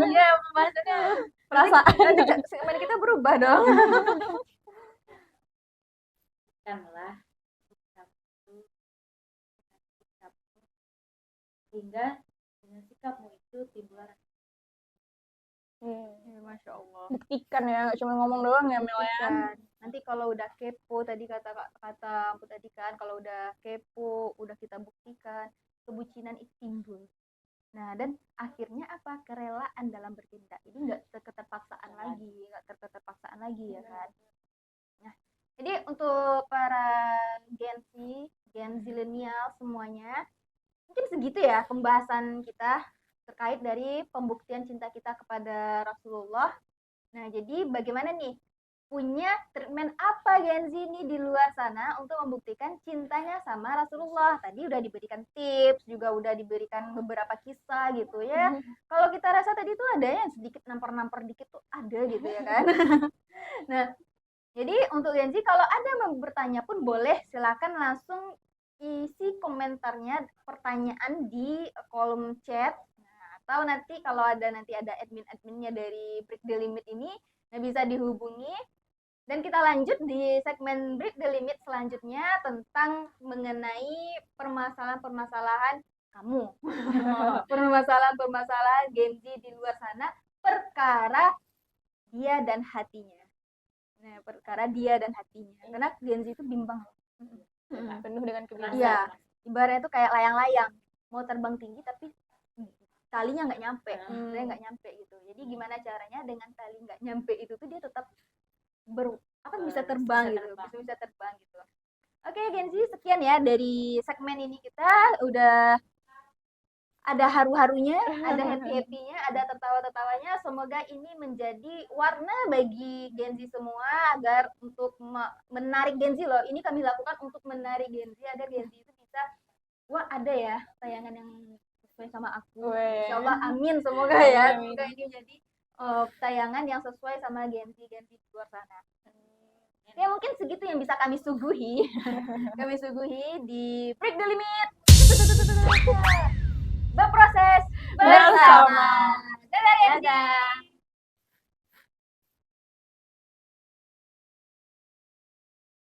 Iya, pembahasannya Perasaan. nanti segmen kita berubah dong. Kanlah sehingga dengan sikapmu itu timbul Masya Allah. Buktikan ya, nggak cuma ngomong doang ya Mel ya. Nanti kalau udah kepo tadi kata Ampu tadi kan, kalau udah kepo, udah kita buktikan, kebucinan itu timbul. Nah, dan akhirnya apa? Kerelaan dalam bertindak. Ini nggak keterpaksaan lagi, ya kan? Nah, jadi untuk para Gen Zilenial semuanya, mungkin segitu ya pembahasan kita terkait dari pembuktian cinta kita kepada Rasulullah. Nah, jadi bagaimana nih? Punya treatment apa Gen Z ini di luar sana untuk membuktikan cintanya sama Rasulullah? Tadi udah diberikan tips, juga udah diberikan beberapa kisah gitu ya. Kalau kita rasa tadi tuh ada yang sedikit nampar-nampar dikit tuh ada gitu ya kan. Nah, jadi untuk Gen Z kalau ada yang bertanya pun boleh, silakan langsung isi komentarnya, pertanyaan di kolom chat. Nah, atau nanti kalau ada admin-adminnya dari Break the Limit ini, nah bisa dihubungi. Dan kita lanjut di segmen Break the Limit selanjutnya tentang mengenai permasalahan-permasalahan kamu. Permasalahan-permasalahan Gen Z di luar sana, perkara dia dan hatinya. Nah, perkara dia dan hatinya. Karena Gen Z itu bimbang. Penuh dengan kebimbangan. Iya, ibaratnya itu kayak layang-layang. Mau terbang tinggi tapi talinya nggak nyampe. Dia nggak nyampe gitu. Jadi gimana caranya dengan tali nggak nyampe itu tuh dia tetap bisa terbang gitu, bisa terbang gitu. Oke, Gen Z, sekian ya dari segmen ini, kita udah ada haru-harunya, ada happy-happynya, ada tertawa-tertawanya. Semoga ini menjadi warna bagi Gen Z semua agar untuk menarik Gen Z loh. Ini kami lakukan untuk menarik Gen Z agar Gen Z itu bisa, wah ada ya tayangan yang sesuai sama aku. Insyaallah, amin, semoga ya. Semoga ini jadi tayangan yang sesuai sama Gen Z di luar sana. Ya mungkin segitu yang bisa kami suguhi. Kami suguhi di Break the Limit. Berproses bersama. Dadah Gen Z.